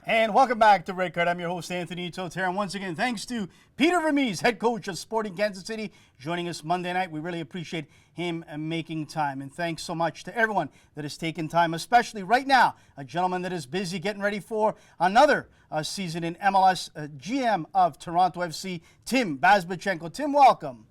And welcome back to Red Card. I'm your host, Anthony Totera. And once again, thanks to Peter Vermees, head coach of Sporting Kansas City, joining us Monday night. We really appreciate him making time. And thanks so much to everyone that has taken time, especially right now, a gentleman that is busy getting ready for another season in MLS, GM of Toronto FC, Tim Bezbatchenko. Tim, welcome.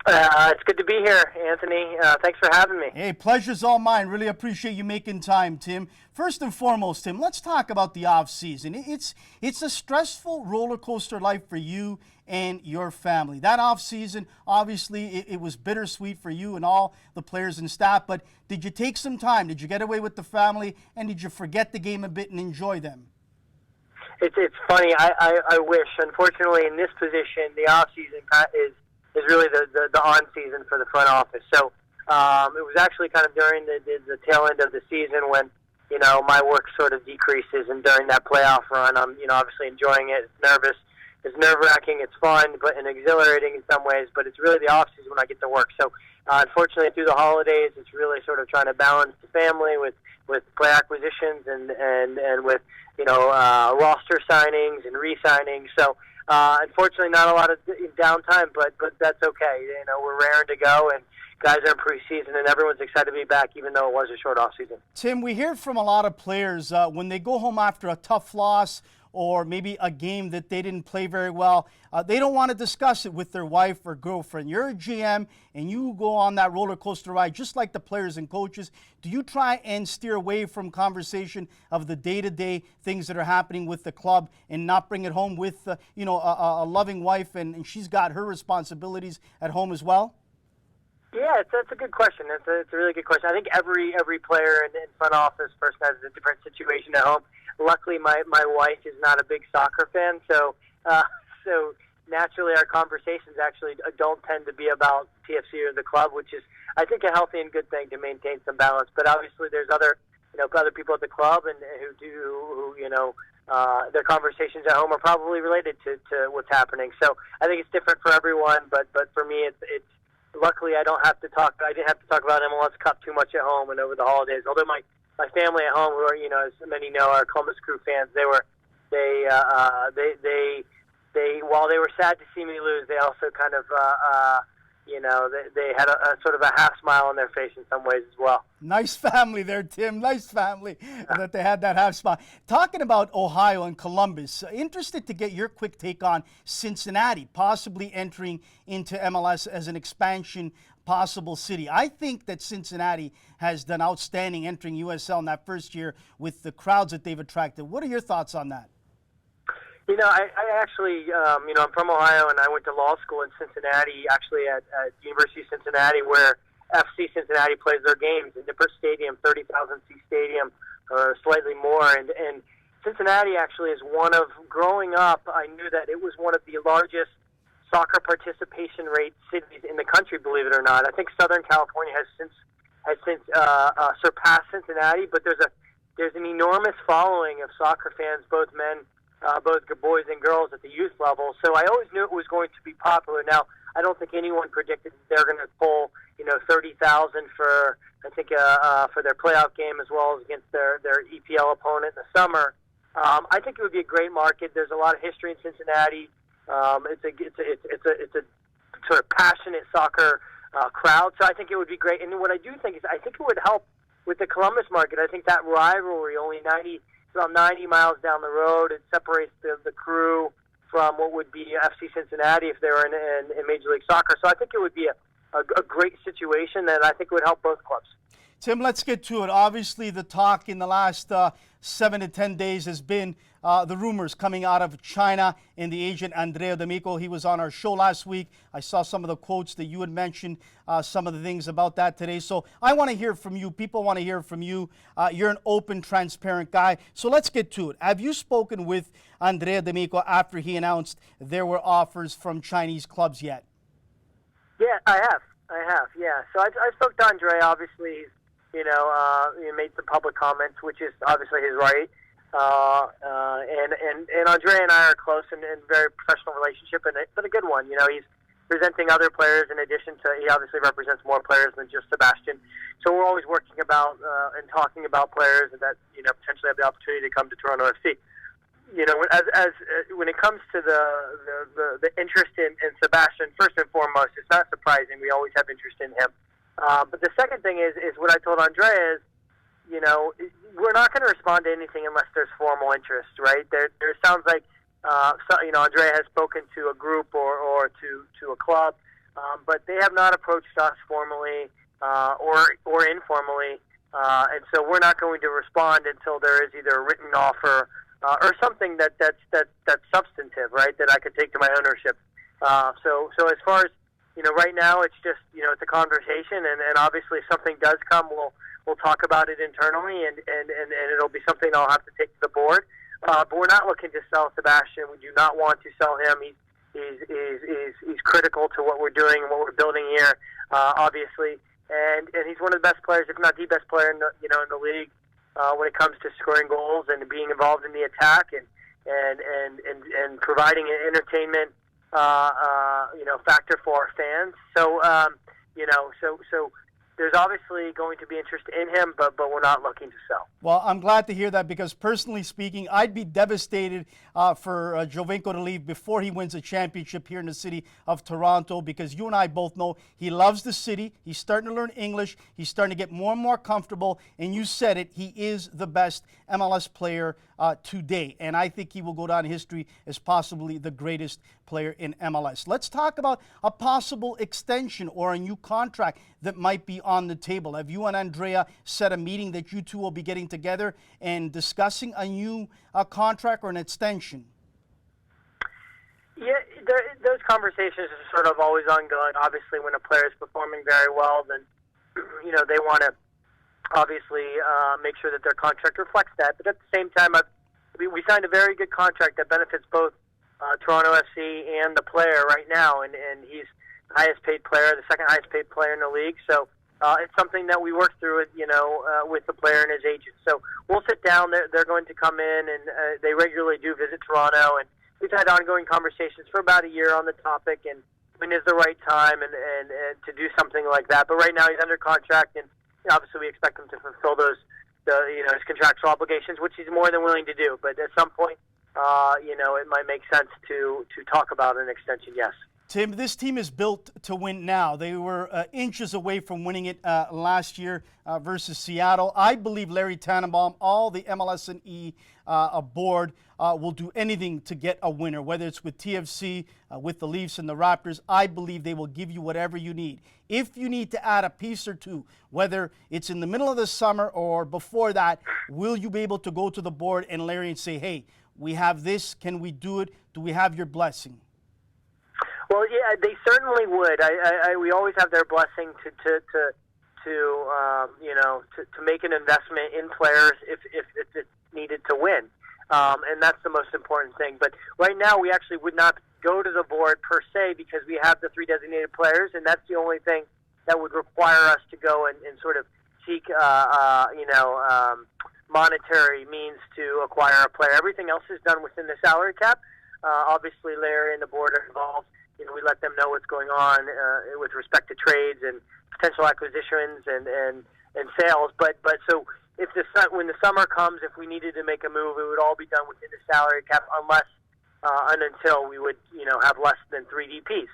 It's good to be here, Anthony. Thanks for having me. Hey, pleasure's all mine. Really appreciate you making time, Tim. First and foremost, Tim, let's talk about the off season. It's a stressful roller coaster life for you and your family. That off season, obviously, it was bittersweet for you and all the players and staff. But did you take some time? Did you get away with the family? And did you forget the game a bit and enjoy them? It's funny. I wish. Unfortunately, in this position, the off season is really the on season for the front office. So it was actually kind of during the tail end of the season when, you know, my work sort of decreases, and during that playoff run, I'm, you know, obviously enjoying it. It's nervous. It's nerve-wracking. It's fun, but and exhilarating in some ways. But it's really the off season when I get to work. So unfortunately, through the holidays, it's really sort of trying to balance the family with player acquisitions and with, you know, roster signings and re-signings. So unfortunately, not a lot of downtime, but that's okay. You know, we're raring to go, and guys are in preseason, and everyone's excited to be back, even though it was a short off season. Tim, we hear from a lot of players when they go home after a tough loss or maybe a game that they didn't play very well, they don't want to discuss it with their wife or girlfriend. You're a GM, and you go on that roller coaster ride just like the players and coaches. Do you try and steer away from conversation of the day-to-day things that are happening with the club and not bring it home with, you know, a loving wife, and she's got her responsibilities at home as well? Yeah, that's a good question. It's a really good question. I think every player in front office person has a different situation at home. Luckily, my wife is not a big soccer fan, so naturally our conversations actually don't tend to be about TFC or the club, which is, I think, a healthy and good thing to maintain some balance. But obviously, there's other people at the club and who their conversations at home are probably related to what's happening. So I think it's different for everyone, but for me, it's luckily I didn't have to talk about MLS Cup too much at home and over the holidays. Although my family at home, who are, you know, as many know, are Columbus Crew fans, they while they were sad to see me lose, they also kind of they had a sort of a half smile on their face in some ways as well. Nice family there, Tim. Nice family that they had that half smile. Talking about Ohio and Columbus, interested to get your quick take on Cincinnati possibly entering into MLS as an expansion possible city. I think that Cincinnati has done outstanding entering USL in that first year with the crowds that they've attracted. What are your thoughts on that? You know, I actually, I'm from Ohio, and I went to law school in Cincinnati, actually at University of Cincinnati, where FC Cincinnati plays their games in Nippert Stadium, 30,000-seat stadium, or slightly more. And Cincinnati actually is one of, growing up, I knew that it was one of the largest soccer participation rate cities in the country, believe it or not. I think Southern California has since surpassed Cincinnati, but there's an enormous following of soccer fans, both boys and girls at the youth level. So I always knew it was going to be popular. Now, I don't think anyone predicted they're going to pull, 30,000 for, I think, for their playoff game, as well as against their EPL opponent in the summer. I think it would be a great market. There's a lot of history in Cincinnati. It's a sort of passionate soccer crowd. So I think it would be great. And what I do think is, I think it would help with the Columbus market. I think that rivalry, about 90 miles down the road, it separates the Crew from what would be FC Cincinnati if they were in Major League Soccer. So I think it would be a great situation, and I think it would help both clubs. Tim, let's get to it. Obviously, the talk in the last 7 to 10 days has been the rumors coming out of China and the agent Andrea D'Amico. He was on our show last week. I saw some of the quotes that you had mentioned, some of the things about that today. So I want to hear from you. People want to hear from you. You're an open, transparent guy. So let's get to it. Have you spoken with Andrea D'Amico after he announced there were offers from Chinese clubs yet? Yeah, I have, yeah. So I spoke to Andrea. Obviously, he made some public comments, which is obviously his right. And Andrea and I are close and very professional relationship, but a good one. He's presenting other players in addition to, he obviously represents more players than just Sebastian. So we're always working about and talking about players that, potentially have the opportunity to come to Toronto FC. When it comes to the interest in Sebastian, first and foremost, it's not surprising. We always have interest in him. But the second thing is what I told Andrea is, we're not going to respond to anything unless there's formal interest, right? There sounds like, Andrea has spoken to a group or to a club, but they have not approached us formally or informally, and so we're not going to respond until there is either a written offer or something that's substantive, right? That I could take to my ownership. So as far as right now, it's just it's a conversation, and obviously if something does come, we'll talk about it internally, and it'll be something I'll have to take to the board. But we're not looking to sell Sebastian. We do not want to sell him. He's critical to what we're doing and what we're building here, obviously, and he's one of the best players, if not the best player in the league when it comes to scoring goals and being involved in the attack and providing an entertainment factor for our fans. So so there's obviously going to be interest in him, but we're not looking to sell. Well, I'm glad to hear that, because personally speaking, I'd be devastated for Giovinco to leave before he wins a championship here in the city of Toronto, because you and I both know he loves the city. He's starting to learn English. He's starting to get more and more comfortable. And you said it, he is the best MLS player today. And I think he will go down in history as possibly the greatest player in MLS. Let's talk about a possible extension or a new contract that might be on the table. Have you and Andrea set a meeting that you two will be getting together and discussing a new contract or an extension? Yeah, those conversations are sort of always ongoing. Obviously, when a player is performing very well, then they want to obviously make sure that their contract reflects that. But at the same time, we signed a very good contract that benefits both Toronto FC and the player right now, and he's the highest paid player, the second highest paid player in the league. So it's something that we work through, with the player and his agent. So we'll sit down. They're going to come in, and they regularly do visit Toronto, and we've had ongoing conversations for about a year on the topic, and when is the right time and to do something like that. But right now he's under contract, and obviously we expect him to fulfill his contractual obligations, which he's more than willing to do. But at some point, it might make sense to talk about an extension, yes. Tim, this team is built to win now. They were inches away from winning it last year versus Seattle. I believe Larry Tannenbaum, all the MLS&E board will do anything to get a winner, whether it's with TFC, with the Leafs and the Raptors. I believe they will give you whatever you need. If you need to add a piece or two, whether it's in the middle of the summer or before that, will you be able to go to the board and Larry and say, hey, we have this, can we do it? Do we have your blessing? Well, yeah, they certainly would. We always have their blessing to make an investment in players if it's needed to win, and that's the most important thing. But right now, we actually would not go to the board per se because we have the 3 designated players, and that's the only thing that would require us to go and sort of seek monetary means to acquire a player. Everything else is done within the salary cap. Obviously, Larry and the board are involved. We let them know what's going on with respect to trades and potential acquisitions and sales. But so when the summer comes, if we needed to make a move, it would all be done within the salary cap, unless and until we would have less than 3 DPs,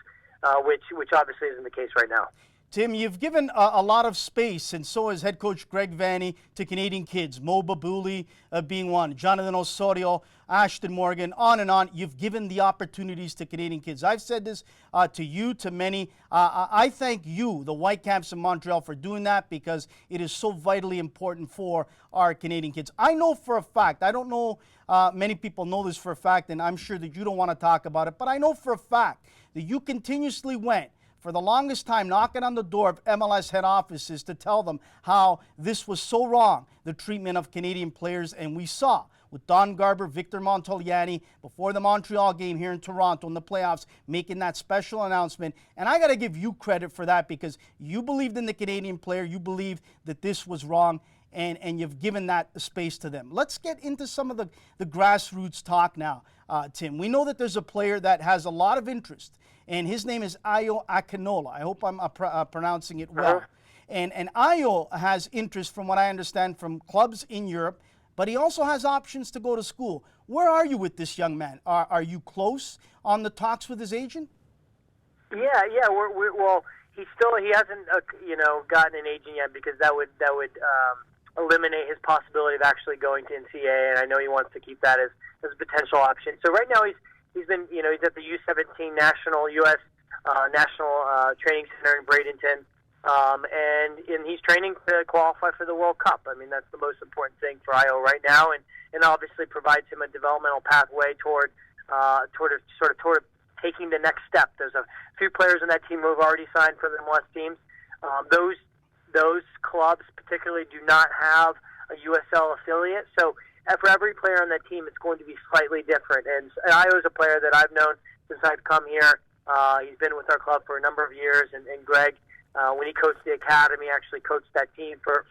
which obviously isn't the case right now. Tim, you've given a lot of space, and so has head coach Greg Vanney, to Canadian kids. Mo Babuli being one, Jonathan Osorio, Ashton Morgan, on and on. You've given the opportunities to Canadian kids. I've said this to you, to many. I thank you, the Whitecaps in Montreal, for doing that because it is so vitally important for our Canadian kids. I know for a fact, I don't know many people know this for a fact, and I'm sure that you don't want to talk about it, but I know for a fact that you continuously went for the longest time knocking on the door of MLS head offices to tell them how this was so wrong, the treatment of Canadian players. And we saw with Don Garber, Victor Montagliani, before the Montreal game here in Toronto in the playoffs, making that special announcement. And I got to give you credit for that because you believed in the Canadian player. You believed that this was wrong. and you've given that space to them. Let's get into some of the grassroots talk now, Tim. We know that there's a player that has a lot of interest, and his name is Ayo Akinola. I hope I'm pronouncing it well. And Ayo has interest, from what I understand, from clubs in Europe, but he also has options to go to school. Where are you with this young man? Are you close on the talks with his agent? Yeah. Well, he hasn't gotten an agent yet, because that would eliminate his possibility of actually going to NCAA, and I know he wants to keep that as a potential option. So right now he's at the U17 National U.S. National Training Center in Bradenton. And he's training to qualify for the World Cup. I mean, that's the most important thing for Ayo right now, and obviously provides him a developmental pathway toward taking the next step. There's a few players on that team who have already signed for the MLS teams. Those clubs particularly do not have a USL affiliate, so for every player on that team, it's going to be slightly different. And Ayo is a player that I've known since I've come here. He's been with our club for a number of years, and Greg, when he coached the academy, actually coached that team for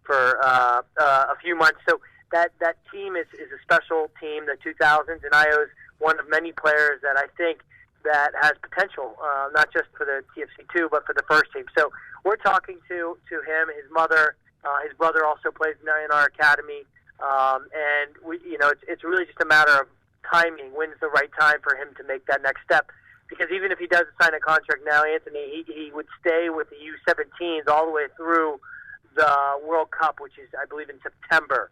a few months. So that team is a special team, the 2000s, and Ayo is one of many players that I think that has potential, not just for the TFC2, but for the first team. So we're talking to him. His brother also plays in our academy, and it's really just a matter of timing. When's the right time for him to make that next step? Because even if he doesn't sign a contract now, Anthony, he would stay with the U17s all the way through the World Cup, which is, I believe, in September.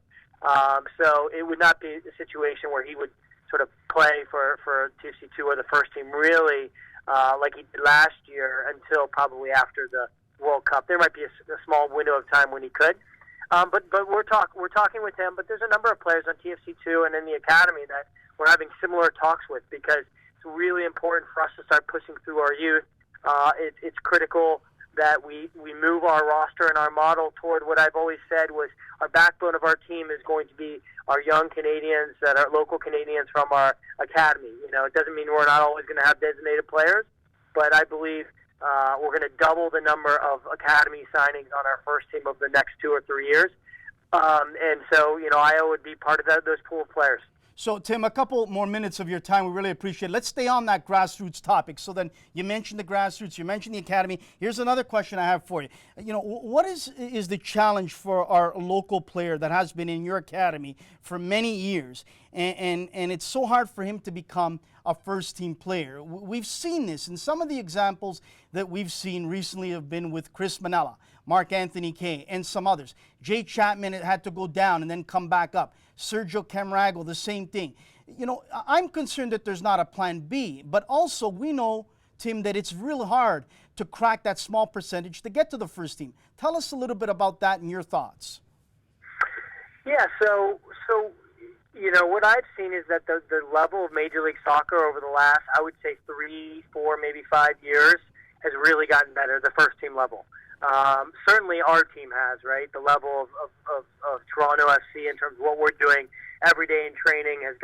So it would not be a situation where he would sort of play for TFC2 or the first team, really, like he did last year, until probably after the World Cup. There might be a small window of time when he could. But we're talking with him. But there's a number of players on TFC2 and in the academy that we're having similar talks with, because it's really important for us to start pushing through our youth. It's critical that we move our roster and our model toward what I've always said was our backbone of our team is going to be our young Canadians, that are local Canadians from our academy. It doesn't mean we're not always going to have designated players, but I believe we're going to double the number of academy signings on our first team over the next 2 or 3 years. And so, Ayo would be part of those pool of players. So, Tim, a couple more minutes of your time. We really appreciate it. Let's stay on that grassroots topic. So then you mentioned the grassroots, you mentioned the academy. Here's another question I have for you. What is the challenge for our local player that has been in your academy for many years, and it's so hard for him to become a first-team player? We've seen this, and some of the examples that we've seen recently have been with Chris Manella, Mark Anthony Kay, and some others. Jay Chapman had to go down and then come back up. Sergio Camrago, the same thing. I'm concerned that there's not a plan B, but also we know, Tim, that it's real hard to crack that small percentage to get to the first team. Tell us a little bit about that and your thoughts. Yeah, so what I've seen is that the level of Major League Soccer over the last, I would say, 3, 4, maybe 5 years has really gotten better, the first team level. Certainly our team has, right? The level of Toronto FC in terms of what we're doing every day in training has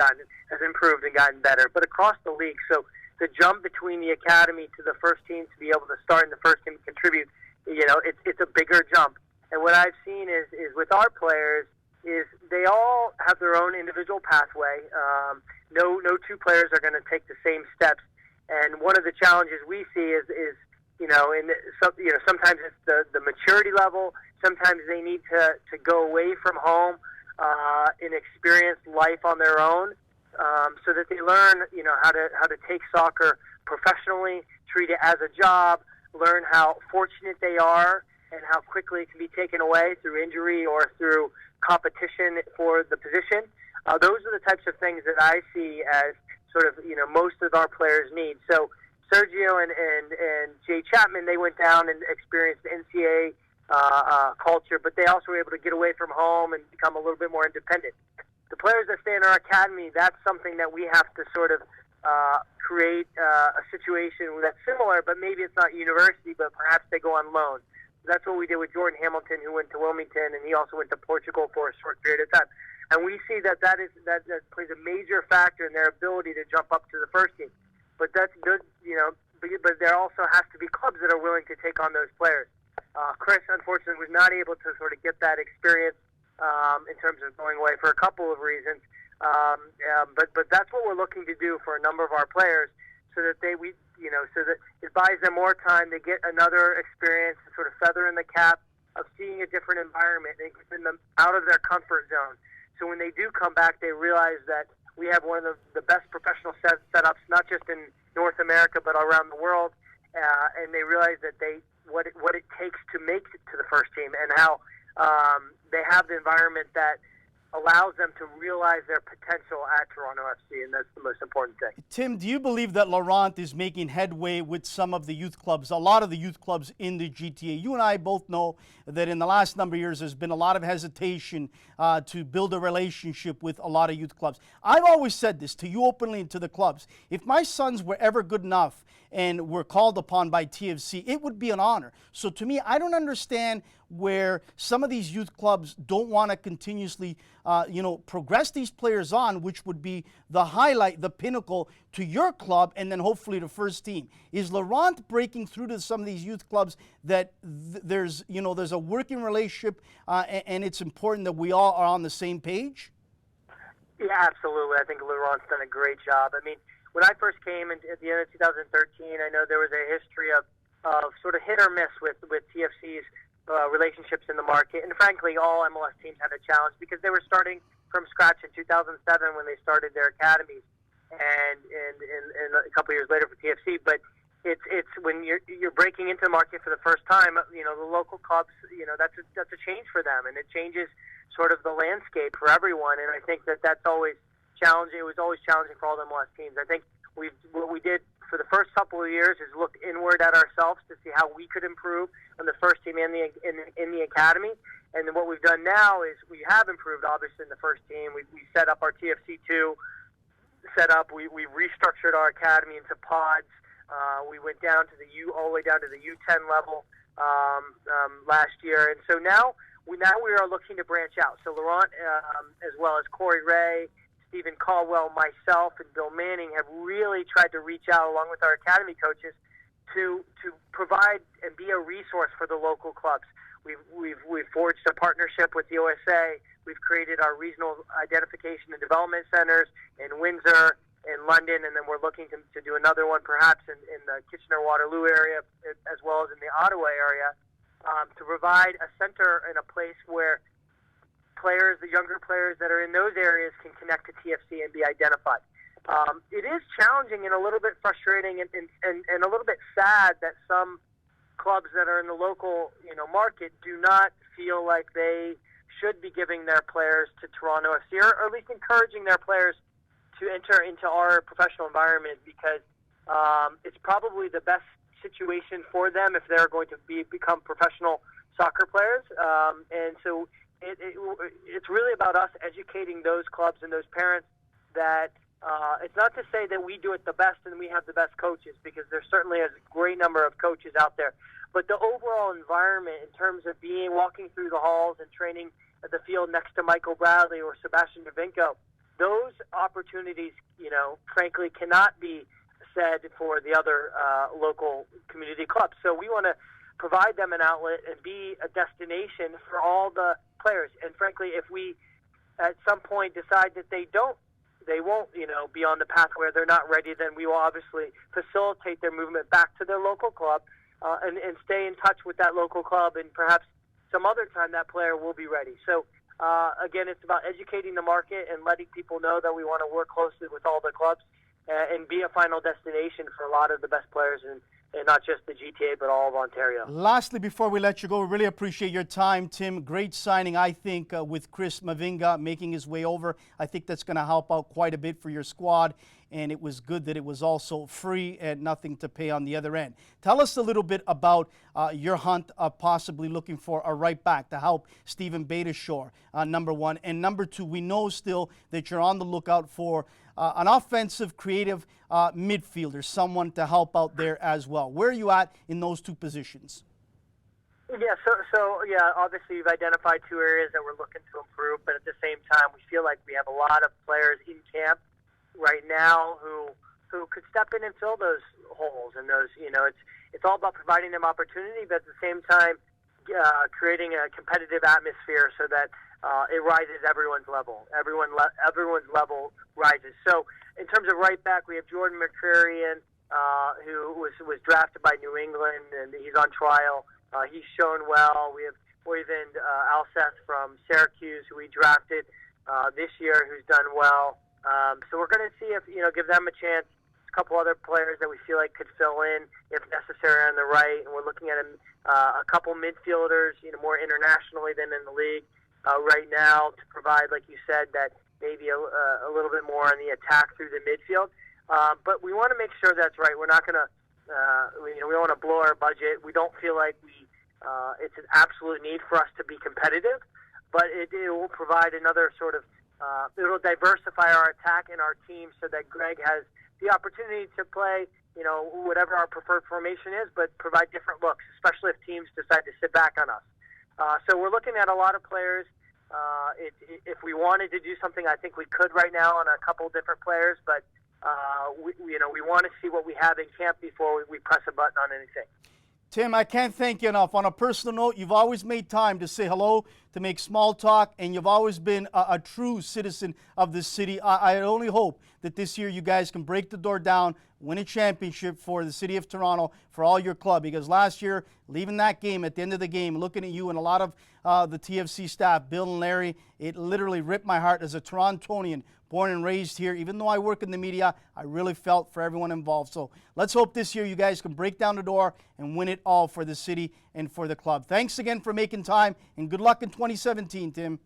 improved and gotten better. But across the league, so the jump between the academy to the first team to be able to start in the first team and contribute, it's a bigger jump. And what I've seen is with our players is they all have their own individual pathway. No two players are going to take the same steps. And one of the challenges we see is sometimes it's the maturity level. Sometimes they need to go away from home and experience life on their own, so that they learn, how to take soccer professionally, treat it as a job, learn how fortunate they are, and how quickly it can be taken away through injury or through competition for the position. Those are the types of things that I see as sort of, most of our players need. So Sergio and Jay Chapman, they went down and experienced the NCAA culture, but they also were able to get away from home and become a little bit more independent. The players that stay in our academy, that's something that we have to sort of create a situation that's similar, but maybe it's not university, but perhaps they go on loan. That's what we did with Jordan Hamilton, who went to Wilmington, and he also went to Portugal for a short period of time. And we see that plays a major factor in their ability to jump up to the first team. But that's good, but there also has to be clubs that are willing to take on those players. Chris, unfortunately, was not able to sort of get that experience in terms of going away for a couple of reasons. But that's what we're looking to do for a number of our players, so that so that it buys them more time. They get another experience, sort of feather in the cap of seeing a different environment and getting them out of their comfort zone. So when they do come back, they realize that we have one of the best professional setups, not just in North America but around the world, and they realize that what it takes to make it to the first team, and how they have the environment that allows them to realize their potential at Toronto FC, and that's the most important thing. Tim, do you believe that Laurent is making headway with some of the youth clubs, a lot of the youth clubs in the GTA? You and I both know that in the last number of years there's been a lot of hesitation to build a relationship with a lot of youth clubs. I've always said this to you openly and to the clubs. If my sons were ever good enough and were called upon by TFC, it would be an honor. So to me, I don't understand where some of these youth clubs don't want to continuously, progress these players on, which would be the highlight, the pinnacle to your club, and then hopefully the first team. Is Laurent breaking through to some of these youth clubs that there's a working relationship, and it's important that we all are on the same page? Yeah, absolutely. I think Laurent's done a great job. I mean, when I first came at the end of 2013, I know there was a history of sort of hit or miss with TFC's relationships in the market, and frankly, all MLS teams had a challenge because they were starting from scratch in 2007 when they started their academies, and a couple of years later for TFC. But it's when you're breaking into the market for the first time, the local clubs, that's a change for them, and it changes sort of the landscape for everyone. And I think that's always challenging. It was always challenging for all the MLS teams. I think what we did for the first couple of years is look inward at ourselves to see how we could improve on the first team and in the academy. And then what we've done now is we have improved, obviously, in the first team. We set up our TFC2 setup. We restructured our academy into pods. We went down to all the way down to the U10 level last year. And so now we are looking to branch out. So Laurent, as well as Corey Ray, Stephen Caldwell, myself, and Bill Manning have really tried to reach out, along with our academy coaches, to provide and be a resource for the local clubs. We've forged a partnership with the OSA. We've created our regional identification and development centers in Windsor, in London, and then we're looking to do another one perhaps in the Kitchener-Waterloo area, as well as in the Ottawa area, to provide a center and a place where the younger players that are in those areas can connect to TFC and be identified. It is challenging and a little bit frustrating and a little bit sad that some clubs that are in the local market do not feel like they should be giving their players to Toronto FC, or at least encouraging their players to enter into our professional environment, because it's probably the best situation for them if they're going to become professional soccer players. And so it's really about us educating those clubs and those parents that it's not to say that we do it the best and we have the best coaches, because there certainly is a great number of coaches out there. But the overall environment, in terms of walking through the halls and training at the field next to Michael Bradley or Sebastian Davinko, those opportunities, frankly, cannot be said for the other local community clubs. So we want to provide them an outlet and be a destination for all the players. And frankly, if we at some point decide that they won't, be on the path where they're not ready, then we will obviously facilitate their movement back to their local club and stay in touch with that local club, and perhaps some other time that player will be ready. So again, it's about educating the market and letting people know that we want to work closely with all the clubs and be a final destination for a lot of the best players, and not just the GTA, but all of Ontario. Lastly, before we let you go, we really appreciate your time, Tim. Great signing, I think, with Chris Mavinga making his way over. I think that's going to help out quite a bit for your squad, and it was good that it was also free and nothing to pay on the other end. Tell us a little bit about your hunt of possibly looking for a right back to help Stephen Beitashour, number one. And number two, we know still that you're on the lookout for an offensive, creative midfielder, someone to help out there as well. Where are you at in those two positions? Yeah, so obviously you've identified two areas that we're looking to improve, but at the same time, we feel like we have a lot of players in camp right now who could step in and fill those holes. And those, it's all about providing them opportunity, but at the same time, creating a competitive atmosphere so that it rises everyone's level. Everyone's level rises. So in terms of right back, we have Jordan McCrarian, who was drafted by New England, and he's on trial. He's shown well. We have Oyvind Alseth from Syracuse, who we drafted this year, who's done well. So we're going to see if, give them a chance. A couple other players that we feel like could fill in if necessary on the right, and we're looking at a couple midfielders, more internationally than in the league right now to provide, like you said, that maybe a little bit more on the attack through the midfield. But we want to make sure that's right. We're not going to, we don't want to blow our budget. We don't feel like it's an absolute need for us to be competitive, but it will provide another sort of, it'll diversify our attack and our team so that Greg has the opportunity to play, whatever our preferred formation is, but provide different looks, especially if teams decide to sit back on us. So we're looking at a lot of players. If we wanted to do something, I think we could right now on a couple different players, but we want to see what we have in camp before we press a button on anything. Tim, I can't thank you enough. On a personal note, you've always made time to say hello, to make small talk, and you've always been a true citizen of this city. I only hope that this year you guys can break the door down, win a championship for the city of Toronto, for all your club, because last year, leaving that game at the end of the game, looking at you and a lot of the TFC staff, Bill and Larry, it literally ripped my heart as a Torontonian, born and raised here. Even though I work in the media, I really felt for everyone involved. So let's hope this year you guys can break down the door and win it all for the city and for the club. Thanks again for making time, and good luck in 2017, Tim.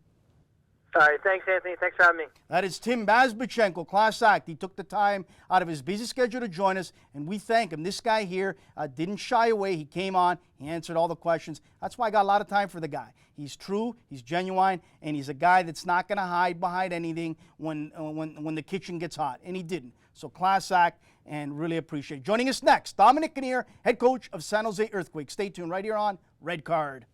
All right, thanks, Anthony. Thanks for having me. That is Tim Bezbatchenko, class act. He took the time out of his busy schedule to join us, and we thank him. This guy here didn't shy away. He came on. He answered all the questions. That's why I got a lot of time for the guy. He's true, he's genuine, and he's a guy that's not going to hide behind anything when the kitchen gets hot, and he didn't. So class act, and really appreciate it. Joining us next, Dominic Kinnear, head coach of San Jose Earthquakes. Stay tuned right here on Red Card.